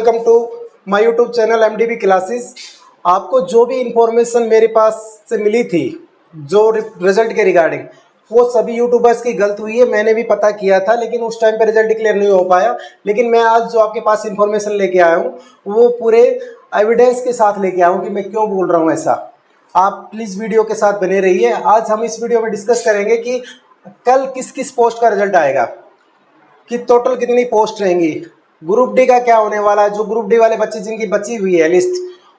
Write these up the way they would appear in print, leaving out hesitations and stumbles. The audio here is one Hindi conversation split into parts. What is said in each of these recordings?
Welcome to my YouTube channel MDB classes. आपको जो भी इंफॉर्मेशन मेरे पास से मिली थी जो रिजल्ट के रिगार्डिंग, वो सभी यूट्यूबर्स की गलत हुई है। मैंने भी पता किया था लेकिन उस टाइम पे रिजल्ट डिक्लेयर नहीं हो पाया। लेकिन मैं आज जो आपके पास इंफॉर्मेशन लेके आया हूँ वो पूरे एविडेंस के साथ लेके आया हूँ कि मैं क्यों बोल रहा हूँ ऐसा। आप प्लीज़ वीडियो के साथ बने रहिए। आज हम इस वीडियो में डिस्कस करेंगे कि कल किस किस पोस्ट का रिजल्ट आएगा, कि टोटल कितनी पोस्ट रहेंगी, ग्रुप डी का क्या होने वाला है, जो ग्रुप डी वाले बच्चे जिनकी बची हुई है लिस्ट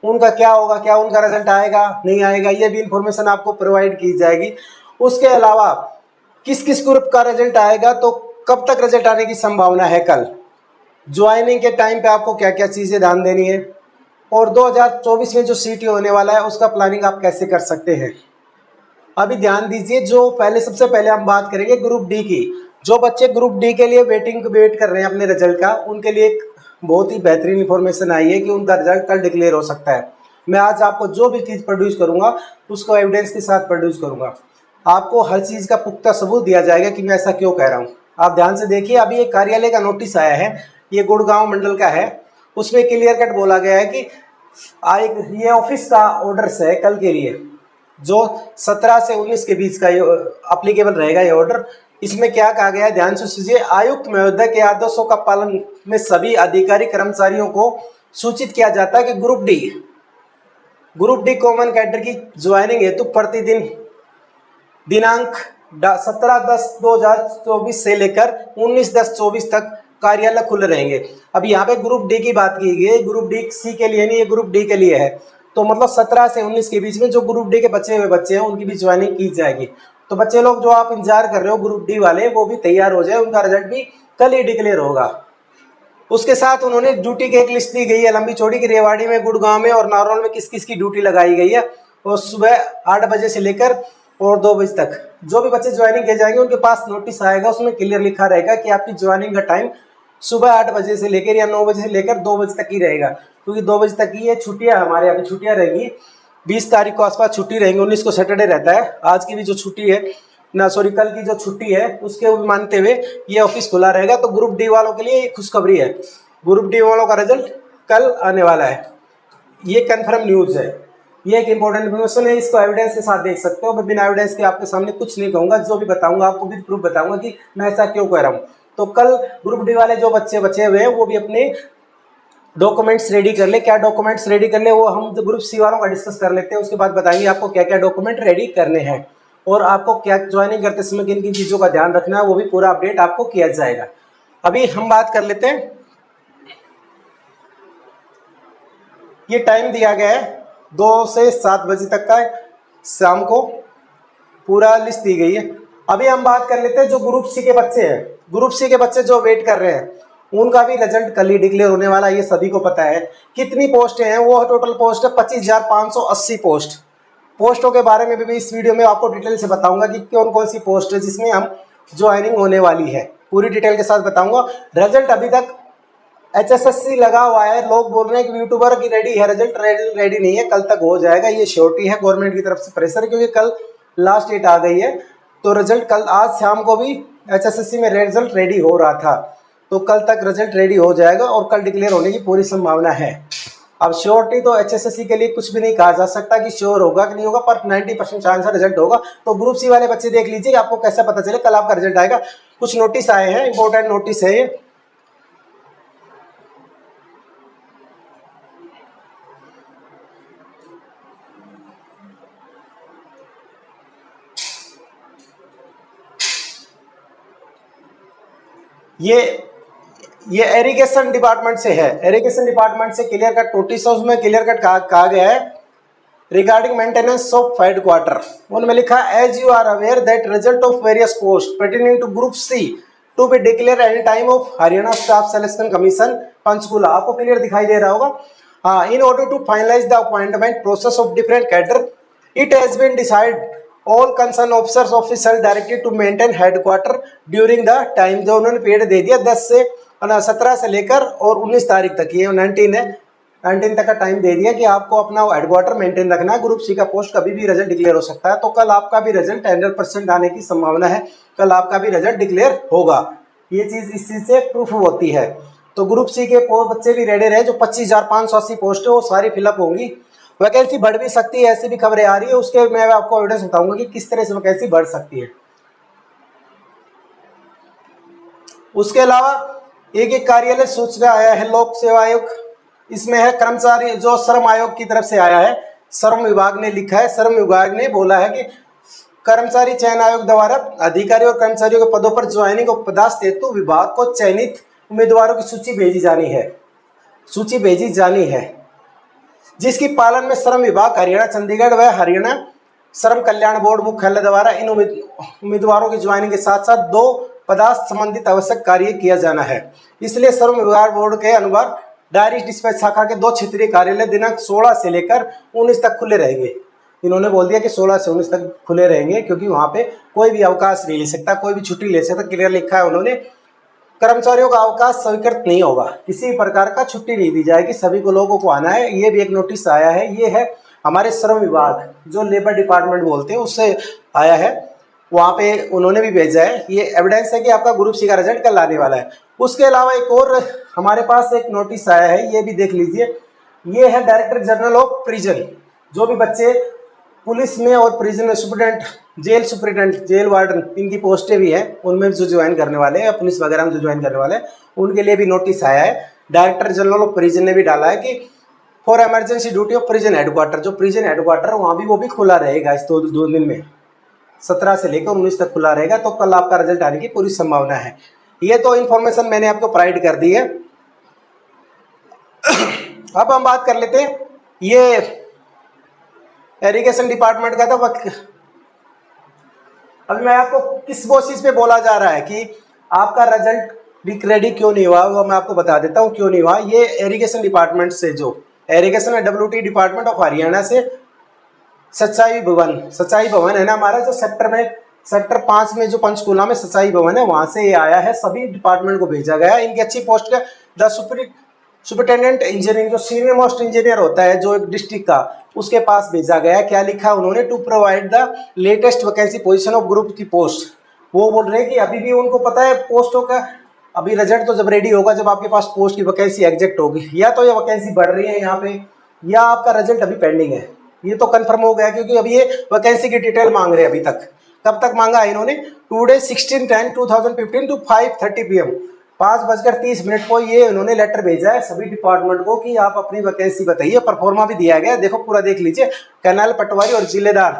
उनका क्या होगा, क्या उनका रिजल्ट आएगा नहीं आएगा, ये भी इंफॉर्मेशन आपको प्रोवाइड की जाएगी। उसके अलावा किस किस ग्रुप का रिजल्ट आएगा, तो कब तक रिजल्ट आने की संभावना है, कल ज्वाइनिंग के टाइम पे आपको क्या क्या चीज़ें ध्यान देनी है, और 2024 में जो सीटी होने वाला है उसका प्लानिंग आप कैसे कर सकते हैं। अभी ध्यान दीजिए, जो पहले सबसे पहले हम बात करेंगे ग्रुप डी की। जो बच्चे ग्रुप डी के लिए वेट कर रहे हैं अपने रिजल्ट का, उनके लिए एक बहुत ही बेहतरीन इंफॉर्मेशन आई है कि उनका रिजल्ट कल डिक्लेयर हो सकता है। मैं आज आपको जो भी चीज़ प्रोड्यूस करूंगा उसको एविडेंस के साथ प्रोड्यूस करूंगा। आपको हर चीज़ का पुख्ता सबूत दिया जाएगा कि मैं ऐसा क्यों कह रहा हूँ। आप ध्यान से देखिए, अभी एक कार्यालय का नोटिस आया है, ये गुड़गांव मंडल का है। उसमें क्लियर कट बोला गया है कि ये ऑफिस का ऑर्डर्स है कल के लिए, जो 17 से 19 के बीच का अप्लीकेबल रहेगा ये ऑर्डर। इसमें क्या कहा गया है, ध्यान से सुनिए। आयुक्त महोदय के आदेशों का पालन में सभी अधिकारी कर्मचारियों को सूचित किया जाता है कि ग्रुप डी कॉमन कैडर की ज्वाइनिंग हेतु प्रतिदिन दिनांक 17/10/2024 से लेकर 19/10/24 तक कार्यालय खुले रहेंगे। अब यहाँ पे ग्रुप डी की बात की गई है, ग्रुप डी सी के लिए नहीं, ये ग्रुप डी के लिए है। तो मतलब 17 से 19 के बीच में जो ग्रुप डी के बचे हुए बच्चे हैं उनकी भी ज्वाइनिंग की जाएगी। तो बच्चे लोग जो आप इंतजार कर रहे हो ग्रुप डी वाले, वो भी तैयार हो जाए, उनका रिजल्ट भी कल ही डिक्लेयर होगा। उसके साथ उन्होंने ड्यूटी की एक लिस्ट दी गई है लंबी चौड़ी की, रेवाड़ी में, गुड़गांव में और नारौल में किस किस की ड्यूटी लगाई गई है। और सुबह 8 बजे से लेकर और 2 बजे तक जो भी बच्चे ज्वाइनिंग किए जाएंगे उनके पास नोटिस आएगा, उसमें क्लियर लिखा रहेगा कि आपकी ज्वाइनिंग का टाइम सुबह 8 बजे से लेकर या 9 बजे से लेकर 2 बजे तक ही रहेगा। क्योंकि 2 बजे तक ही ये छुट्टियाँ, हमारे यहाँ पे छुट्टियाँ रहेंगी। 20 तारीख को आसपास छुट्टी रहेंगी, 19 को सैटरडे रहता है। आज की भी जो छुट्टी है ना, सॉरी, कल की जो छुट्टी है उसके मानते हुए ये ऑफिस खुला रहेगा। तो ग्रुप डी वालों के लिए ये खुशखबरी है, ग्रुप डी वालों का रिजल्ट कल आने वाला है, ये कंफर्म न्यूज है। ये एक इंपॉर्टेंट इन्फॉर्मेशन है, इसको एविडेंस के साथ देख सकते हो। मैं बिना एविडेंस के आपके सामने कुछ नहीं कहूंगा, जो भी बताऊंगा आपको भी प्रूफ बताऊंगा कि मैं ऐसा क्यों कह रहा हूँ। तो कल ग्रुप डी वाले जो बच्चे बचे हुए हैं वो भी अपने डॉक्यूमेंट्स रेडी कर ले। क्या डॉक्यूमेंट्स रेडी कर ले वो हम ग्रुप सी वालों का डिस्कस कर लेते हैं, उसके बाद बताएंगे आपको क्या क्या डॉक्यूमेंट रेडी करने हैं और आपको क्या ज्वाइनिंग करते समय किन किन चीज़ों का ध्यान रखना है, वो भी पूरा अपडेट आपको किया जाएगा। अभी हम बात कर लेते हैं, ये टाइम दिया गया है 2 से 7 बजे तक का शाम को, पूरा लिस्ट दी गई है। अभी हम बात कर लेते हैं जो ग्रुप सी के बच्चे हैं, ग्रुप सी के बच्चे जो वेट कर रहे हैं उनका भी रिजल्ट कल ही डिक्लेयर होने वाला है, ये सभी को पता है। कितनी पोस्टें हैं, वो टोटल पोस्ट है 25,580 पोस्ट। पोस्टों के बारे में भी इस वीडियो में आपको डिटेल से बताऊंगा कि कौन कौन सी पोस्ट है जिसमें हम ज्वाइनिंग होने वाली है, पूरी डिटेल के साथ बताऊंगा। रिजल्ट अभी तक HSSC लगा हुआ है, लोग बोल रहे हैं कि यूट्यूबर की रेडी है, रिजल्ट रेडी नहीं है, कल तक हो जाएगा, ये श्योरिटी है, गवर्नमेंट की तरफ से प्रेशर है, क्योंकि कल लास्ट डेट आ गई है। तो रिजल्ट कल, आज शाम को भी HSSC में रिजल्ट रेडी हो रहा था, तो कल तक रिजल्ट रेडी हो जाएगा और कल डिक्लेयर होने की पूरी संभावना है। अब श्योरिटी तो HSSC के लिए कुछ भी नहीं कहा जा सकता कि श्योर होगा कि नहीं होगा, पर 90% चांस है रिजल्ट होगा। तो ग्रुप सी वाले बच्चे देख लीजिए आपको कैसे पता चले कल आपका रिजल्ट आएगा। कुछ नोटिस आए हैं, इंपॉर्टेंट नोटिस है ये एरीगेशन डिपार्टमेंट से है, एरीगेशन डिपार्टमेंट से क्लियर कट नोटिस है। उसमें क्लियर कट कहा गया है रिगार्डिंग मेंटेनेंस ऑफ हेडक्वार्टर। उनमें लिखा as you are aware that result of various post pertaining to group C to be declare any time of Haryana staff selection commission Panchkula. आपको क्लियर दिखाई दे रहा होगा। In order to finalise the appointment process of different cadre it has been decide all concern officers officer directed to maintain headquarter during the time. जो उन्होंने पीरियड दे दिया 17 से लेकर और 19 तारीख तक, ये 19 है, 19 तक का टाइम दे दिया कि आपको अपना हेडक्वार्टर मेंटेन रखना है। ग्रुप सी का पोस्ट कभी भी रिजल्ट डिक्लेयर हो सकता है। तो कल आपका भी रिजल्ट 100% आने की संभावना है, कल आपका भी रिजल्ट डिक्लेयर होगा। ये चीज़ इस चीज़ से प्रूफ होती है। तो ग्रुप सी के बच्चे भी रेडी रहे। जो 25,580 पोस्ट है वो सारी फिलअप होंगी। वैकेंसी बढ़ भी सकती है, ऐसी भी खबरें आ रही है। उसके मैं आपको एविडेंस बताऊंगा कि किस तरह से वैकेंसी बढ़ सकती है। उसके अलावा एक कार्यालय सूचना आया है लोक सेवा आयोग, इसमें है कर्मचारी, जो श्रम आयोग की तरफ से आया है, श्रम विभाग ने लिखा है। श्रम विभाग ने बोला है कि कर्मचारी चयन आयोग द्वारा अधिकारी और कर्मचारियों के पदों पर ज्वाइनिंग और पदस्थ हेतु विभाग को चयनित उम्मीदवारों की सूची भेजी जानी है, जिसकी पालन में श्रम विभाग हरियाणा, चंडीगढ़ व हरियाणा श्रम कल्याण बोर्ड मुख्यालय द्वारा इन उम्मीदवारों की ज्वाइनिंग के साथ साथ 2 पदार्थ संबंधित आवश्यक कार्य किया जाना है। इसलिए श्रम विभाग बोर्ड के अनुसार डायरेक्ट डिस्पैच शाखा के 2 क्षेत्रीय कार्यालय दिनांक 16 से लेकर 19 तक खुले रहेंगे। इन्होंने बोल दिया कि 16 से 19 तक खुले रहेंगे, क्योंकि वहां पे कोई भी अवकाश नहीं ले सकता, कोई भी छुट्टी ले सकता। क्लियर लिखा है उन्होंने। कर्मचारियों का अवकाश स्वीकृत नहीं होगा, किसी प्रकार का छुट्टी नहीं दी जाएगी, सभी को लोगों को आना है। ये भी एक नोटिस आया है। ये है हमारे श्रम विभाग, जो लेबर डिपार्टमेंट बोलते हैं, उससे आया है। वहाँ पे उन्होंने भी भेजा है। ये एविडेंस है कि आपका ग्रुप सी का रिजल्ट कल आने वाला है। उसके अलावा एक और हमारे पास एक नोटिस आया है, ये भी देख लीजिए। ये है डायरेक्टर जनरल ऑफ प्रिजन। जो भी बच्चे पुलिस में और प्रिजन में सुपरिटेंडेंट, जेल वार्डन, इनकी पोस्टें भी हैं, उनमें जो ज्वाइन करने वाले हैं, पुलिस वगैरह में जो ज्वाइन करने वाले हैं, उनके लिए भी नोटिस आया है। डायरेक्टर जनरल ऑफ प्रिजन ने भी डाला है कि for emergency duty of prison headquarter, जो प्रिजन हेडक्वार्टर वहाँ भी वो भी खुला रहेगा इस 2 दिन में, 17 से लेकर 19 तक खुला रहेगा। तो कल आपका रिजल्ट आने की पूरी संभावना है। ये तो इन्फॉर्मेशन मैंने आपको प्रोवाइड कर दी है। अब हम बात कर लेते हैं, ये इरिगेशन डिपार्टमेंट का था। अभी मैं आपको किस बेसिस पे बोला जा रहा है कि आपका रिजल्ट रेडी क्यों नहीं हुआ, वो मैं आपको बता देता हूँ क्यों नहीं हुआ। ये इरिगेशन डिपार्टमेंट से, जो इरिगेशन है WT डिपार्टमेंट ऑफ हरियाणा से सच्चाई भवन है ना हमारा, जो सेक्टर 5 में जो पंचकूला में सच्चाई भवन है, वहां से ये आया है। सभी डिपार्टमेंट को भेजा गया। इनकी अच्छी पोस्ट है। द सुपरिटेंडेंट इंजीनियरिंग, जो सीनियर मोस्ट इंजीनियर होता है जो एक डिस्ट्रिक्ट का, उसके पास भेजा गया। क्या लिखा उन्होंने, to provide the latest vacancy position of group की पोस्ट। वो बोल रहे हैं कि अभी भी उनको पता है पोस्टों का। अभी रिजल्ट तो जब रेडी होगा, जब आपके पास पोस्ट की वैकेंसी एग्जैक्ट होगी, या तो ये वैकेंसी बढ़ रही है यहाँ पे, या आपका रिजल्ट अभी पेंडिंग है। ये तो कंफर्म हो गया, क्योंकि अभी ये वैकेंसी की डिटेल मांग रहे हैं। अभी तक कब तक मांगा है इन्होंने, टुडे 16/10/2015 to 5:30 PM, 5:30 को ये इन्होंने लेटर भेजा है सभी डिपार्टमेंट को कि आप अपनी वैकेंसी बताइए। परफॉर्मा भी दिया गया है, देखो पूरा देख लीजिए। कैनाल पटवारी और जिलेदार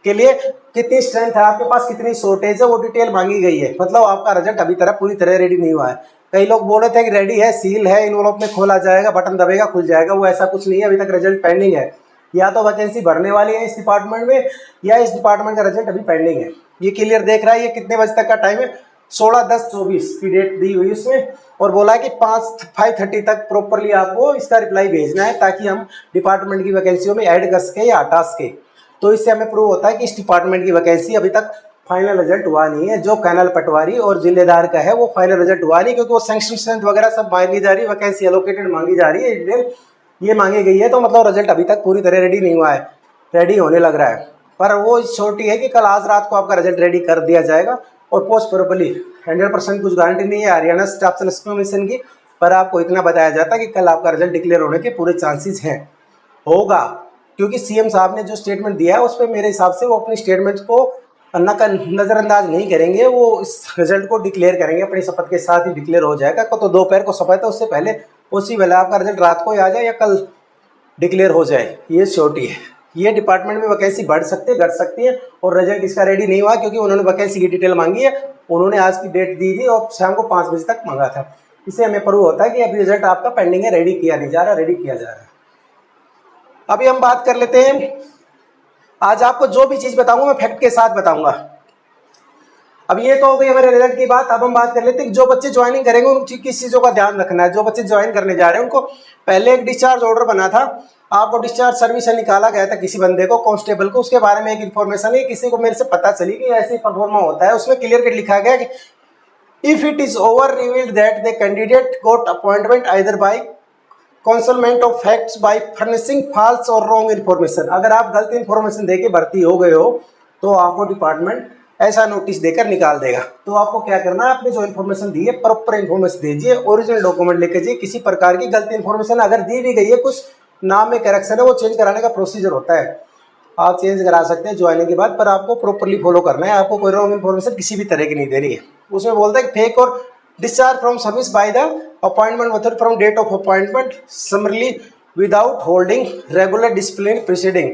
के लिए कितनी स्ट्रेंथ है आपके पास, कितनी शॉर्टेज है, वो डिटेल मांगी गई है। मतलब आपका रिजल्ट अभी पूरी तरह रेडी नहीं हुआ है। कई लोग बोल रहे थे कि रेडी है, सील है, इनवॉल्व में खोला जाएगा, बटन दबेगा खुल जाएगा। वो ऐसा कुछ नहीं है, अभी तक रिजल्ट पेंडिंग है। या तो वैकेंसी भरने वाली है इस डिपार्टमेंट में, या इस डिपार्टमेंट का रिजल्ट अभी पेंडिंग है। ये क्लियर देख रहा है। ये कितने बजे तक का टाइम है, 16/10/24 की डेट दी हुई उसमें, और बोला है कि 5:30 तक प्रॉपरली आपको इसका रिप्लाई भेजना है, ताकि हम डिपार्टमेंट की वैकेंसियों में ऐड कर सके या हटा सके। तो इससे हमें प्रूव होता है कि इस डिपार्टमेंट की वैकेंसी अभी तक फाइनल रिजल्ट हुआ नहीं है। जो कैनल पटवारी और जिलेदार का है वो फाइनल रिजल्ट हुआ नहीं, क्योंकि वो सैंक्शन स्ट्रेंथ वगैरह सब मांगी जा रही है, वैकेंसी एलोकेटेड मांगी जा रही है, डिटेल ये मांगी गई है। तो मतलब रिजल्ट अभी तक पूरी तरह रेडी नहीं हुआ है, रेडी होने लग रहा है। पर वो छोटी है कि कल आज रात को आपका रिजल्ट रेडी कर दिया जाएगा। और पोस्ट प्रॉपरली 100% कुछ गारंटी नहीं है हरियाणा स्टाफ सेलेक्शन कमीशन की, पर आपको इतना बताया जाता है कि कल आपका रिजल्ट डिक्लेयर होने के पूरे चांसेस हैं, होगा। क्योंकि सीएम साहब ने जो स्टेटमेंट दिया है उस पर मेरे हिसाब से वो अपनी स्टेटमेंट को नज़रअंदाज नहीं करेंगे। वो इस रिजल्ट को डिक्लेयर करेंगे, अपनी शपथ के साथ ही डिक्लेयर हो जाएगा। तो दोपहर को शपथ है, उससे पहले उसी वेला आपका रिजल्ट रात को ही आ जाए या कल डिक्लेयर हो जाए, ये श्योरिटी है। ये डिपार्टमेंट में वैकेंसी बढ़ सकती है, घट सकती है। और रिजल्ट इसका रेडी नहीं हुआ, क्योंकि उन्होंने वैकेंसी की डिटेल मांगी है। उन्होंने आज की डेट दी थी और शाम को 5 बजे तक मांगा था। इससे हमें प्रूव होता है कि अभी रिजल्ट आपका पेंडिंग है, रेडी किया नहीं जा रहा, रेडी किया जा रहा है। अभी हम बात कर लेते हैं, आज आपको जो भी चीज़ बताऊंगा मैं फैक्ट के साथ बताऊंगा। अब ये तो हो गई हमारे रिजल्ट की बात। अब हम बात कर लेते हैं जो बच्चे ज्वाइनिंग करेंगे उन किस चीज़ों का ध्यान रखना है। जो बच्चे ज्वाइन करने जा रहे हैं उनको पहले एक डिस्चार्ज ऑर्डर बना था, आपको डिस्चार्ज सर्विस से निकाला गया था किसी बंदे को, कांस्टेबल को। उसके बारे में एक इन्फॉर्मेशन है, किसी को मेरे से पता चली कि ऐसे परफॉर्मा होता है। उसमें क्लियर कट लिखा गया कि if it is over revealed that the candidate got appointment either by concealment of facts by furnishing false और रॉन्ग इन्फॉर्मेशन, अगर आप गलत इन्फॉर्मेशन देके भर्ती हो गए हो तो आपको डिपार्टमेंट ऐसा नोटिस देकर निकाल देगा। तो आपको क्या करना है, आपने जो इन्फॉर्मेशन दी है प्रॉपर इन्फॉर्मेशन दीजिए, ओरिजिनल डॉक्यूमेंट लेके जाइए। किसी प्रकार की गलती इन्फॉर्मेशन अगर दी भी गई है, कुछ नाम में करेक्शन है, वो चेंज कराने का प्रोसीजर होता है, आप चेंज करा सकते हैं ज्वाइनिंग के बाद, पर आपको प्रॉपरली फॉलो करना है। आपको कोई रॉन्ग इन्फॉर्मेशन किसी भी तरह की नहीं देनी है। उसमें बोलता है फेक और discharge from service by the appointment method from date of appointment summarily without holding regular discipline proceeding.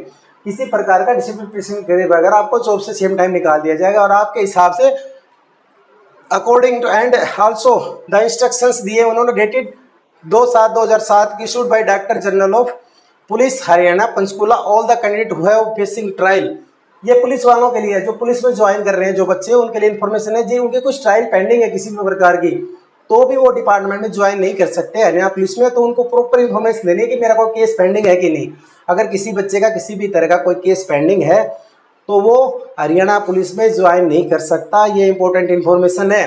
किसी प्रकार का डिसिप्लिन प्रोसीडिंग करे बगैर आपको जॉब से सेम टाइम निकाल दिया जाएगा। और आपके हिसाब से according to and also the instructions दिए उन्होंने डेटेड 2/7/2007 की issued by director general of police Haryana Panchkula all the candidate who have facing trial. ये पुलिस वालों के लिए है, जो पुलिस में ज्वाइन कर रहे हैं जो बच्चे, उनके लिए इन्फॉर्मेशन है जी। उनके कुछ ट्रायल पेंडिंग है किसी भी प्रकार की, तो भी वो डिपार्टमेंट में ज्वाइन नहीं कर सकते हरियाणा पुलिस में। तो उनको प्रॉपर इन्फॉर्मेशन देनी है कि मेरा कोई केस पेंडिंग है कि नहीं। अगर किसी बच्चे का किसी भी तरह का कोई केस पेंडिंग है तो वो हरियाणा पुलिस में ज्वाइन नहीं कर सकता। ये इंपॉर्टेंट इन्फॉर्मेशन है।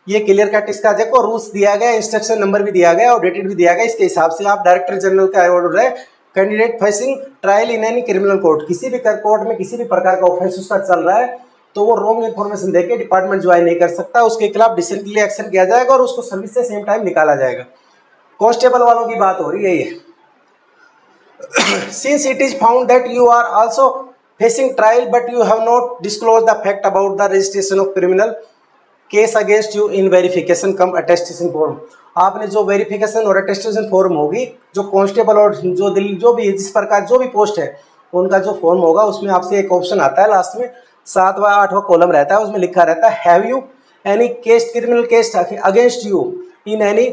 ये क्लियर कट इसका देखो रूल्स दिया गया, इंस्ट्रक्शन नंबर भी दिया गया और डेटेड भी दिया गया। इसके हिसाब से आप डायरेक्टर जनरल का ऑर्डर है, candidate facing trial in any criminal court, किसी भी कोर्ट में किसी भी प्रकार का ऑफेंस उसका चल रहा है तो वो रॉन्ग इन्फॉर्मेशन देके डिपार्टमेंट ज्वाइन नहीं कर सकता। उसके खिलाफ डिसिप्लिनरी एक्शन किया जाएगा और उसको सर्विस से सेम टाइम निकाला जाएगा। कांस्टेबल वालों की बात हो रही है ये। Since it is found that you are also facing trial but you have not disclosed the fact about the registration of criminal case against you in verification cum attestation form। आपने जो वेरिफिकेशन और अटेस्टेशन फॉर्म होगी, जो कांस्टेबल और जो दिल्ली जो भी जिस प्रकार जो भी पोस्ट है उनका जो फॉर्म होगा, उसमें आपसे एक ऑप्शन आता है लास्ट में 7वां 8वां कॉलम रहता है, उसमें लिखा रहता है have you any case criminal case against you in any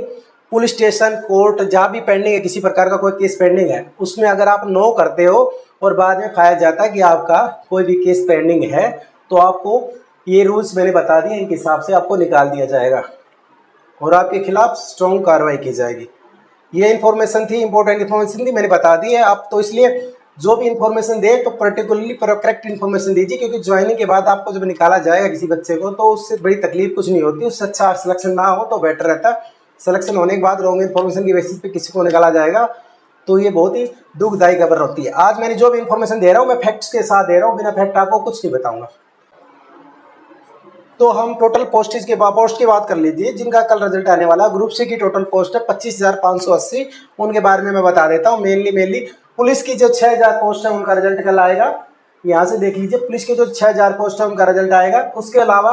police station court, जहाँ भी पेंडिंग है किसी प्रकार का कोई केस पेंडिंग है, उसमें अगर आप नो करते हो और बाद में पाया जाता है कि आपका कोई भी केस पेंडिंग है तो आपको ये रूल्स मैंने बता दिए, इनके हिसाब से आपको निकाल दिया जाएगा और आपके खिलाफ स्ट्रॉन्ग कार्रवाई की जाएगी। ये इन्फॉर्मेशन थी, इंपॉर्टेंट इन्फॉर्मेशन थी, मैंने बता दी है। आप तो इसलिए जो भी इन्फॉर्मेशन दे तो पर्टिकुलरली करेक्ट इन्फॉर्मेशन दीजिए, क्योंकि ज्वाइनिंग के बाद आपको जब निकाला जाएगा किसी बच्चे को तो उससे बड़ी तकलीफ कुछ नहीं होती। उससे अच्छा सिलेक्शन ना हो तो बेटर रहता। सिलेक्शन होने के बाद रॉन्ग इन्फॉर्मेशन की बेसिस पे किसी को निकाला जाएगा तो ये बहुत ही दुखदायी खबर होती है। आज मैंने जो भी इन्फॉर्मेशन दे रहा हूँ मैं फैक्ट्स के साथ दे रहा हूँ, बिना फैक्ट आपको कुछ नहीं बताऊंगा। तो हम टोटल पोस्ट की बात कर लीजिए जिनका कल रिजल्ट आने वाला। ग्रुप सी की टोटल पोस्ट है 25,580। उनके बारे में मैं बता देता हूँ। मेनली पुलिस की जो 6,000 पोस्ट है उनका रिजल्ट कल आएगा। यहाँ से देख लीजिए, पुलिस की जो 6,000 पोस्ट है उनका रिजल्ट आएगा। उसके अलावा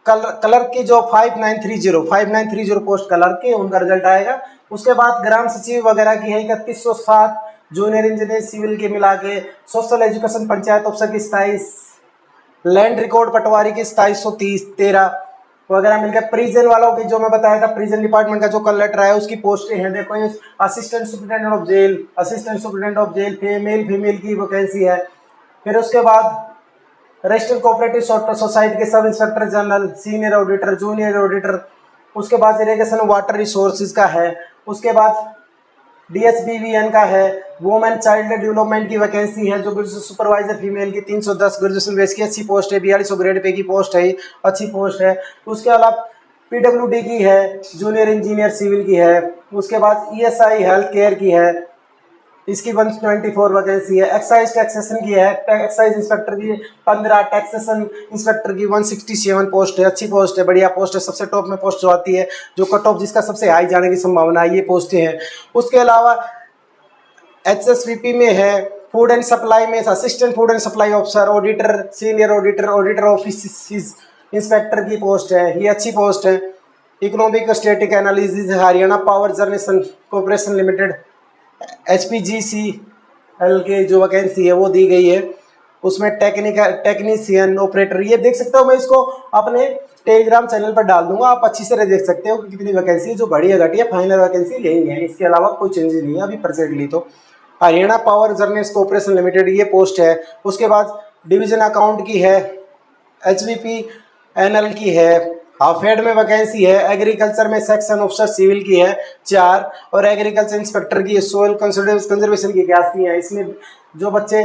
कलर की जो 5930 पोस्ट कलर की उनका रिजल्ट आएगा। उसके बाद ग्राम सचिव वगैरह की है 3107, जूनियर इंजीनियर सिविल के मिला के, सोशल एजुकेशन पंचायत अफसर की 27, लैंड रिकॉर्ड पटवारी की 2713 वगैरह मिलकर। प्रिजन वालों की जो मैं बताया था, प्रिजन डिपार्टमेंट का जो कल लेटर आया उसकी पोस्टें हैं, देखो ये assistant superintendent of jail female की वैकेंसी है। फिर उसके बाद रजिस्टर्ड कोऑपरेटिव सोसाइटी के sub inspector general, senior auditor, junior auditor. उसके बाद इरिगेशन वाटर रिसोर्सेज का है। उसके बाद DSBVN का है। वुमेन चाइल्ड डेवलपमेंट की वैकेंसी है, जो सुपरवाइजर फीमेल की 310 ग्रेजुएशन बेस की अच्छी पोस्ट है। 4200 ग्रेड पे की पोस्ट है, अच्छी पोस्ट है। उसके अलावा PWD की है, जूनियर इंजीनियर सिविल की है। उसके बाद ESI हेल्थ केयर की है, इसकी 124 वैकेंसी है। एक्साइज टैक्सेशन की है, एक्साइज इंस्पेक्टर की 15, टैक्सेशन इंस्पेक्टर की 167 पोस्ट है, अच्छी पोस्ट है, बढ़िया पोस्ट है। सबसे टॉप में पोस्ट जो आती है, जो कट ऑफ जिसका सबसे हाई जाने की संभावना है, ये पोस्टें हैं। उसके अलावा HSVP में है, फूड एंड सप्लाई में assistant food and supply officer, auditor, senior auditor office inspector की पोस्ट है, ये अच्छी पोस्ट है। Economic static analysis Haryana power generation corporation limited HPGCL के जो वैकेंसी है वो दी गई है। उसमें टेक्नीशियन ऑपरेटर, ये देख सकते हो, मैं इसको अपने टेलीग्राम चैनल पर डाल दूंगा, आप अच्छी तरह देख सकते हो कि कितनी वैकेंसी है। जो बड़ी है घटी है, फाइनल वैकेंसी यही है, इसके अलावा कोई चेंज नहीं है अभी प्रेजेंटली। तो Haryana power generation corporation limited ये पोस्ट है। उसके बाद डिवीजन अकाउंट की है, HVPNL की है, हाफेड में वैकेंसी है। एग्रीकल्चर में सेक्शन ऑफिसर सिविल की है 4, और एग्रीकल्चर इंस्पेक्टर की सोयल कंजर्वेशन की 81 है। इसमें जो बच्चे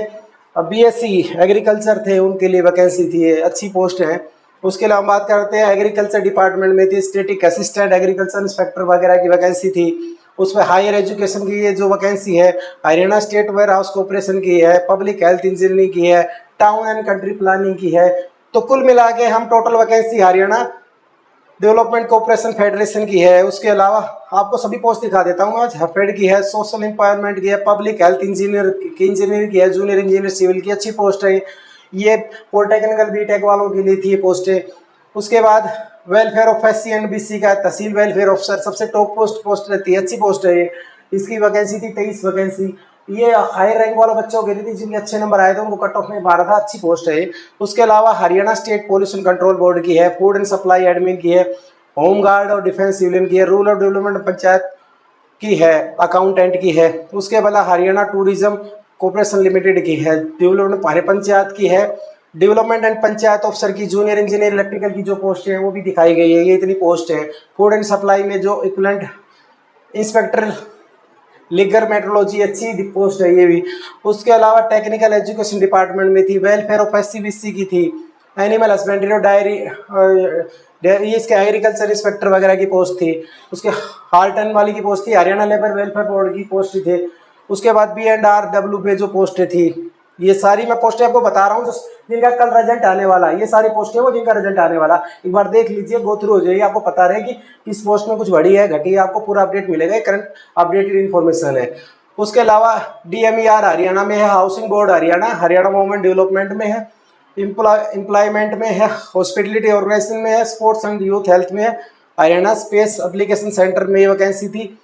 BSc एग्रीकल्चर थे उनके लिए वैकेंसी थी, अच्छी पोस्ट है। उसके अलावा बात करते हैं एग्रीकल्चर डिपार्टमेंट में थी स्टेटिक असिस्टेंट एग्रीकल्चर इंस्पेक्टर वगैरह की वैकेंसी थी। उसमें हायर एजुकेशन की ये जो वैकेंसी है, Haryana state warehouse corporation की है, पब्लिक हेल्थ इंजीनियरिंग की है, टाउन एंड कंट्री प्लानिंग की है, तो कुल मिला के हम total vacancy Haryana development cooperation federation की है। उसके अलावा आपको सभी पोस्ट दिखा देता हूँ आज। हफेड की है, सोशल एम्पावरमेंट की है, पब्लिक हेल्थ इंजीनियर की है, जूनियर इंजीनियर सिविल की अच्छी पोस्ट है। ये पॉलिटेक्निकल बीटेक वालों के लिए थी ये पोस्ट है। उसके बाद welfare of SC and BC का तहसील वेलफेयर ऑफिसर, सबसे टॉप पोस्ट रहती है, अच्छी पोस्ट है ये। इसकी वैकेंसी थी 23 वैकेंसी। ये हाई रैंक वाले बच्चों के लिए थी, जिनके अच्छे नंबर आए थे उनको कट ऑफ में मारा था, अच्छी पोस्ट है। उसके अलावा Haryana state pollution control board की है, फूड एंड सप्लाई एडमिन की है, होम गार्ड और डिफेंस सिविलियन की है, रूरल डेवलपमेंट पंचायत की है, अकाउंटेंट की है। उसके अलावा हरियाणा टूरिज्म कॉर्पोरेशन लिमिटेड की है, डेवलपमेंट पंचायत की है, डेवलपमेंट एंड पंचायत ऑफिसर की, जूनियर इंजीनियर इलेक्ट्रिकल की जो पोस्ट है वो भी दिखाई गई है। ये इतनी पोस्ट है। फूड एंड सप्लाई में जो इक्विवेलेंट इंस्पेक्टर लीगर मेट्रोलॉजी अच्छी पोस्ट है ये भी। उसके अलावा टेक्निकल एजुकेशन डिपार्टमेंट में थी, वेलफेयर ऑफ एससी बीसी की थी, एनिमल हस्बेंड्री और डायरी ये इसके एग्रीकल्चर इंस्पेक्टर वगैरह की पोस्ट थी। उसके हार्टन वाली की पोस्ट थी, हरियाणा लेबर वेलफेयर बोर्ड की पोस्ट थे। उसके बाद BNRW पे जो पोस्टें थी, ये सारी मैं पोस्टें आपको बता रहा हूँ जो जिनका कल रिजल्ट आने वाला है। ये सारी पोस्टें वो जिनका रिजल्ट आने वाला, एक बार देख लीजिए, गो थ्रू हो जाइए, आपको पता रहे कि किस पोस्ट में कुछ बढ़ी है घटी है, आपको पूरा अपडेट मिलेगा, करंट अपडेटेड इन्फॉर्मेशन है। उसके अलावा DMER हरियाणा में है, housing board Haryana, Haryana women development में है, एम्प्लॉयमेंट में है, हॉस्पिटलिटी ऑर्गेनाइजेशन में है, स्पोर्ट्स एंड यूथ हेल्थ में है, हरियाणा स्पेस एप्लीकेशन सेंटर में ये वैकेंसी थी।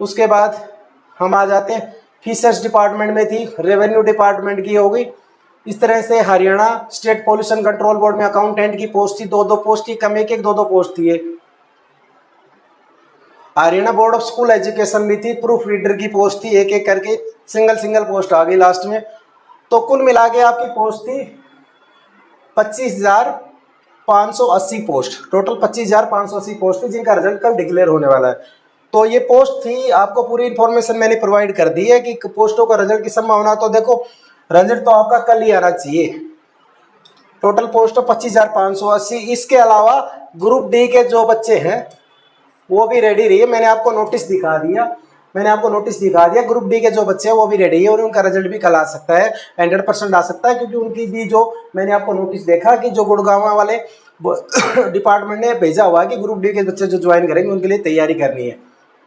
उसके बाद हम आ जाते हैं फिशर्स डिपार्टमेंट में थी, रेवेन्यू डिपार्टमेंट की हो गई। इस तरह से Haryana state pollution control board में अकाउंटेंट की पोस्ट थी, दो पोस्ट थी, कम एक दो पोस्ट थी। Haryana board of school education भी थी, प्रूफ रीडर की पोस्ट थी, एक करके सिंगल पोस्ट आ गई लास्ट में। तो कुल मिला के आपकी पोस्ट थी 25,580 पोस्ट, टोटल 25,580 पोस्ट थी, जिनका रिजल्ट कल डिक्लेयर होने वाला है। तो ये पोस्ट थी, आपको पूरी इन्फॉर्मेशन मैंने प्रोवाइड कर दी है कि पोस्टों का रिजल्ट की संभावना। तो देखो रिजल्ट तो आपका कल ही आना चाहिए। Total post 25,580। इसके अलावा ग्रुप डी के जो बच्चे हैं वो भी रेडी रहिए, मैंने आपको नोटिस दिखा दिया। ग्रुप डी के जो बच्चे हैं वो भी रेडी है और उनका रिजल्ट भी कल आ सकता है, 100% आ सकता है, क्योंकि उनकी भी जो मैंने आपको नोटिस देखा कि जो गुड़गांव वाले डिपार्टमेंट ने भेजा हुआ है कि ग्रुप डी के बच्चे जो ज्वाइन करेंगे उनके लिए तैयारी करनी है।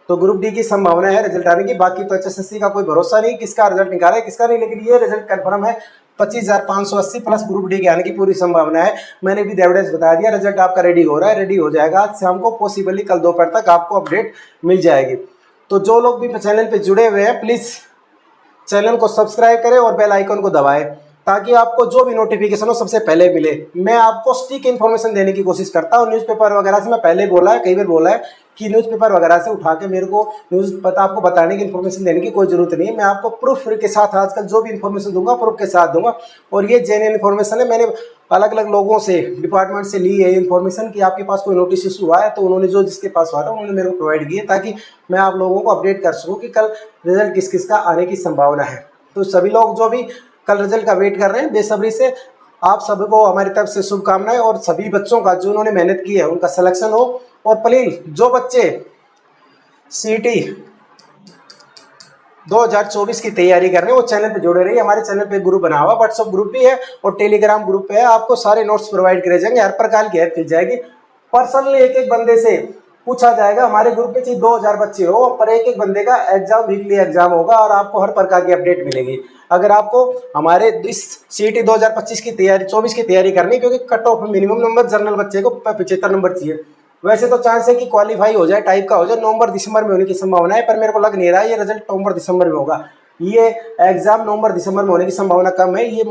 तो ग्रुप डी की संभावना है रिजल्ट आने की। बाकी तो HSSC का कोई भरोसा नहीं किसका रिजल्ट निकाला है किसका नहीं, लेकिन ये रिजल्ट कन्फर्म है 25,580 प्लस ग्रुप डी के आने की पूरी संभावना है। मैंने भी एविडेंस बता दिया, रिजल्ट आपका रेडी हो रहा है, रेडी हो जाएगा आज शाम को, पॉसिबली कल दोपहर तक आपको अपडेट मिल जाएगी। तो जो लोग भी चैनल पे जुड़े हुए हैं प्लीज़ चैनल को सब्सक्राइब करें और बेल आइकन को दबाएं, ताकि आपको जो भी नोटिफिकेशन हो सबसे पहले मिले। मैं आपको सटीक इन्फॉर्मेशन देने की कोशिश करता हूँ। न्यूज़पेपर वगैरह से मैं पहले बोला है, कई बार बोला है कि न्यूज़पेपर वगैरह से उठा के मेरे को आपको बताने की इन्फॉर्मेशन देने की कोई ज़रूरत नहीं है। मैं आपको प्रूफ के साथ आजकल जो भी इन्फॉर्मेशन दूंगा प्रूफ के साथ दूंगा, और ये जेन्युइन इन्फॉर्मेशन है। मैंने अलग अलग लोगों से डिपार्टमेंट से ली है इन्फॉर्मेशन कि आपके पास कोई नोटिस इशू हुआ है, तो उन्होंने जो जिसके पास हुआ था उन्होंने मेरे को प्रोवाइड किए, ताकि मैं आप लोगों को अपडेट कर सकूँ कि कल रिजल्ट किस किस का आने की संभावना है। तो सभी लोग जो भी कल रिजल्ट का वेट कर रहे हैं बेसब्री से, आप सबको हमारी तरफ से शुभकामनाएं, और सभी बच्चों का जो उन्होंने मेहनत की है उनका सिलेक्शन हो। और प्लीज जो बच्चे CET 2024 की तैयारी कर रहे हैं वो चैनल पे जुड़े रहिए। हमारे चैनल पे ग्रुप बना हुआ, व्हाट्सएप ग्रुप भी है और टेलीग्राम ग्रुप है, आपको सारे नोट्स प्रोवाइड करे जाएंगे, हर प्रकार की हेल्प मिल जाएगी। पर्सनली एक एक बंदे से पूछा जाएगा। हमारे ग्रुप में चाहे 2000 बच्चे हो, पर एक एक बंदे का एग्जाम वीकली एग्जाम होगा और आपको हर प्रकार की अपडेट मिलेगी। अगर आपको हमारे इस CET 2025 की तैयारी 24 की तैयारी करनी, क्योंकि cut off minimum number general बच्चे को 75 नंबर चाहिए। वैसे तो चांस है कि क्वालिफाई हो जाए, टाइप का हो जाए, नवंबर दिसंबर में होने की संभावना है, पर मेरे को लग नहीं रहा है ये रिजल्ट नवंबर दिसंबर में होगा। ये एग्जाम नवंबर दिसंबर में होने की संभावना कम है। ये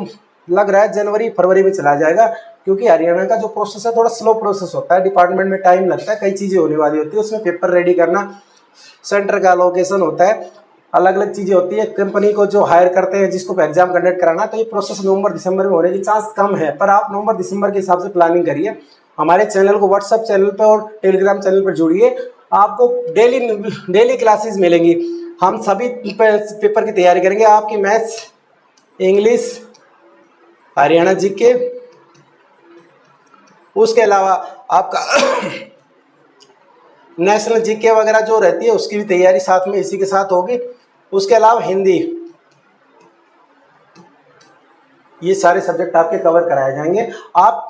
लग रहा है जनवरी फरवरी में चला जाएगा, क्योंकि हरियाणा का जो प्रोसेस है थोड़ा स्लो प्रोसेस होता है, डिपार्टमेंट में टाइम लगता है, कई चीज़ें होने वाली होती है, उसमें पेपर रेडी करना, सेंटर का लोकेशन होता है, अलग अलग चीज़ें होती है, कंपनी को जो हायर करते हैं जिसको एग्जाम कंडक्ट कराना, तो ये प्रोसेस नवंबर दिसंबर में होने की चांस कम है। पर आप नवंबर दिसंबर के हिसाब से प्लानिंग करिए। हमारे चैनल को व्हाट्सएप चैनल पर और टेलीग्राम चैनल पर जुड़िए, आपको डेली क्लासेस मिलेंगी। हम सभी पेपर की तैयारी करेंगे, आपकी मैथ्स, इंग्लिश, हरियाणा जीके, उसके अलावा आपका नेशनल जीके वगैरह जो रहती है उसकी भी तैयारी साथ में इसी के साथ होगी। उसके अलावा हिंदी, ये सारे सब्जेक्ट आपके कवर कराए जाएंगे। आप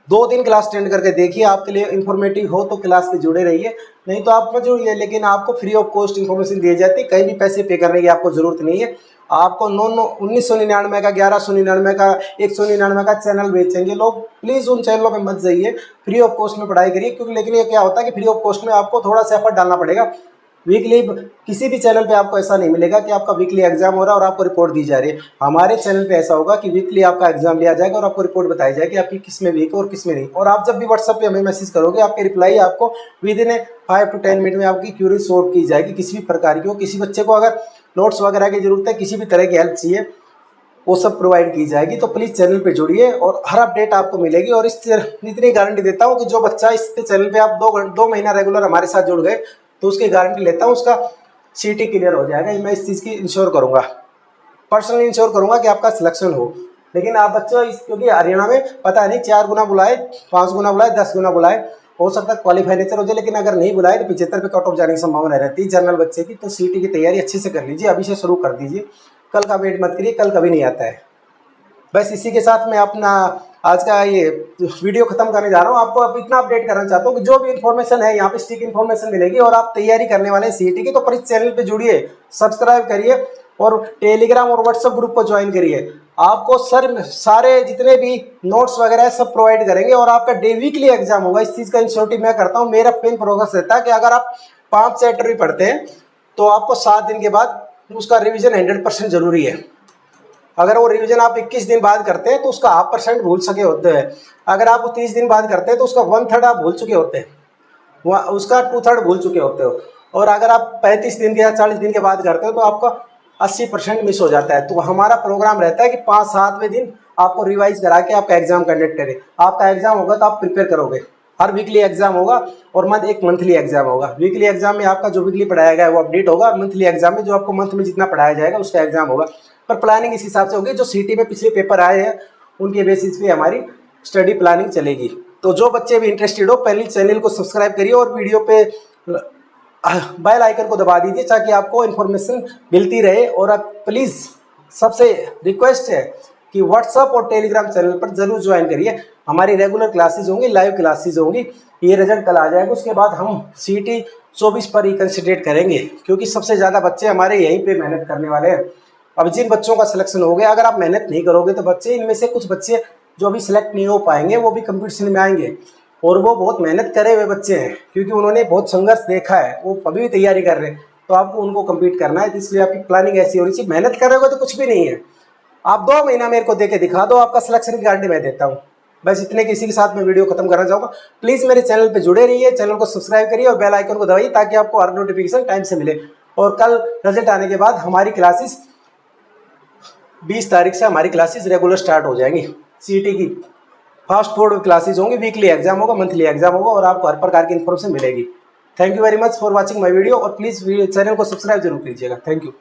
2 दिन क्लास अटेंड करके देखिए, आपके लिए इन्फॉर्मेटिव हो तो क्लास पे जुड़े रहिए, नहीं तो आप मत जुड़िए। लेकिन आपको फ्री ऑफ कॉस्ट इन्फॉर्मेशन दी जाती है, कहीं भी पैसे पे करने की आपको ज़रूरत नहीं है। आपको 1999 का, 1199 का, 199 का चैनल बेचेंगे लोग, प्लीज़ उन चैनलों पे मत जाइए, फ्री ऑफ कॉस्ट में पढ़ाई करिए। क्योंकि लेकिन ये क्या होता है कि फ्री ऑफ कॉस्ट में आपको थोड़ा सा एफर्ट डालना पड़ेगा। वीकली किसी भी चैनल पे आपको ऐसा नहीं मिलेगा कि आपका वीकली एग्जाम हो रहा है और आपको रिपोर्ट दी जा रही है। हमारे चैनल पे ऐसा होगा कि वीकली आपका एग्जाम लिया जाएगा और आपको रिपोर्ट बताई जाएगी आपकी किस में वीक है और किस में नहीं। और आप जब भी व्हाट्सएप पे हमें मैसेज करोगे, आपकी रिप्लाई आपको विद इन 5 to 10 मिनट में आपकी क्यूरी सॉल्व की जाएगी, किसी भी प्रकार की हो। किसी बच्चे को अगर नोट्स वगैरह की जरूरत है, किसी भी तरह की हेल्प चाहिए, वो सब प्रोवाइड की जाएगी। तो प्लीज़ चैनल पे जुड़िए और हर अपडेट आपको मिलेगी। और इतनी गारंटी देता हूँ कि जो बच्चा इस चैनल पे आप 2 महीना रेगुलर हमारे साथ जुड़ गए, तो उसकी गारंटी लेता हूँ उसका सीटी क्लियर हो जाएगा। मैं इस चीज़ की इंश्योर करूँगा, पर्सनली इंश्योर करूँगा कि आपका सिलेक्शन हो। लेकिन आप बच्चों क्योंकि हरियाणा में पता नहीं 4 गुना बुलाए, 5 गुना बुलाए, 10 गुना बुलाए, हो सकता है क्वालिफाई नेचर हो जाए। लेकिन अगर नहीं बुलाए तो 75 पे कट ऑफ जाने की संभावना रहती है जनरल बच्चे की। तो सीटी की तैयारी अच्छे से कर लीजिए, अभी से शुरू कर दीजिए, कल का वेट मत करिए, कल कभी नहीं आता है। बस इसी के साथ मैं अपना आज का ये वीडियो खत्म करने जा रहा हूँ। आपको अब इतना अपडेट करना चाहता हूँ कि जो भी इन्फॉर्मेशन है यहाँ पे स्टिक इन्फॉर्मेशन मिलेगी। और आप तैयारी करने वाले हैं सीईटी की, तो पर इस चैनल पे जुड़िए, सब्सक्राइब करिए और टेलीग्राम और व्हाट्सएप ग्रुप को ज्वाइन करिए। आपको सर सारे जितने भी नोट्स वगैरह है सब प्रोवाइड करेंगे। और आपका डे वीकली एग्जाम होगा, इस चीज़ का इंश्योरिटी मैं करता हूँ। मेरा पेन प्रोग्रेस रहता है कि अगर आप 5 चैप्टर भी पढ़ते हैं तो आपको 7 दिन के बाद उसका रिविजन 100% जरूरी है। अगर वो रिवीजन आप 21 दिन बाद करते हैं तो उसका 0.5% भूल सके होते हैं। अगर आप 30 दिन बाद करते हैं तो उसका 1/3 आप भूल चुके होते हैं, वह उसका 2/3 भूल चुके होते हो। और अगर आप 35 दिन के या 40 दिन के बाद करते हो तो आपका 80% मिस हो जाता है। तो हमारा प्रोग्राम रहता है कि 5-7वें दिन आपको रिवाइज करा के आपका एग्जाम कंडक्ट करें। आपका एग्जाम होगा तो आप प्रिपेयर करोगे। हर वीकली एग्जाम होगा और एक मंथली एग्जाम होगा। वीकली एग्जाम में आपका जो वीकली पढ़ाया गया है वो अपडेट होगा, और मंथली एग्जाम में जो आपको मंथ में जितना पढ़ाया जाएगा उसका एग्जाम होगा। पर प्लानिंग इस हिसाब से होगी, जो सीटी में पिछले पेपर आए हैं उनके बेसिस पे हमारी स्टडी प्लानिंग चलेगी। तो जो बच्चे भी इंटरेस्टेड हो, पहले चैनल को सब्सक्राइब करिए और वीडियो पे बेल आइकन को दबा दीजिए ताकि आपको इन्फॉर्मेशन मिलती रहे। और आप प्लीज़, सबसे रिक्वेस्ट है कि व्हाट्सअप और टेलीग्राम चैनल पर जरूर ज्वाइन करिए। हमारी रेगुलर क्लासेज होंगी, लाइव क्लासेज होंगी। ये रिजल्ट कल आ जाएगा, उसके बाद हम सीटी 24 पर ही कंसिडरेट करेंगे, क्योंकि सबसे ज़्यादा बच्चे हमारे यहीं पे मेहनत करने वाले हैं। अब जिन बच्चों का सिलेक्शन हो गया, अगर आप मेहनत नहीं करोगे तो बच्चे, इनमें से कुछ बच्चे जो अभी सिलेक्ट नहीं हो पाएंगे वो भी कंपटीशन में आएंगे। और वो बहुत मेहनत करे हुए बच्चे हैं, क्योंकि उन्होंने बहुत संघर्ष देखा है, वो अभी भी तैयारी कर रहे हैं। तो आपको उनको कम्पीट करना है, इसलिए आपकी प्लानिंग ऐसी होनी चाहिए। मेहनत करोगे तो कुछ भी नहीं है। आप 2 महीना मेरे को दे के दिखा दो, आपका सिलेक्शन की गारंटी मैं देता हूँ। बस इतने किसी के साथ मैं वीडियो खत्म करना चाहूँगा। प्लीज़ मेरे चैनल पे जुड़े रहिए, चैनल को सब्सक्राइब करिए और बेल आइकन को दबाइए ताकि आपको हर नोटिफिकेशन टाइम से मिले। और कल रिजल्ट आने के बाद हमारी क्लासेस 20 तारीख से हमारी क्लासेस रेगुलर स्टार्ट हो जाएंगी। सीटी की फास्ट फॉरवर्ड क्लासेस होंगी, वीकली एग्जाम होगा, मंथली एग्जाम होगा, और आपको हर प्रकार की इन्फॉर्मेशन मिलेगी। Thank you very much for watching my video. और प्लीज़ चैनल को सब्सक्राइब जरूर कीजिएगा। Thank you.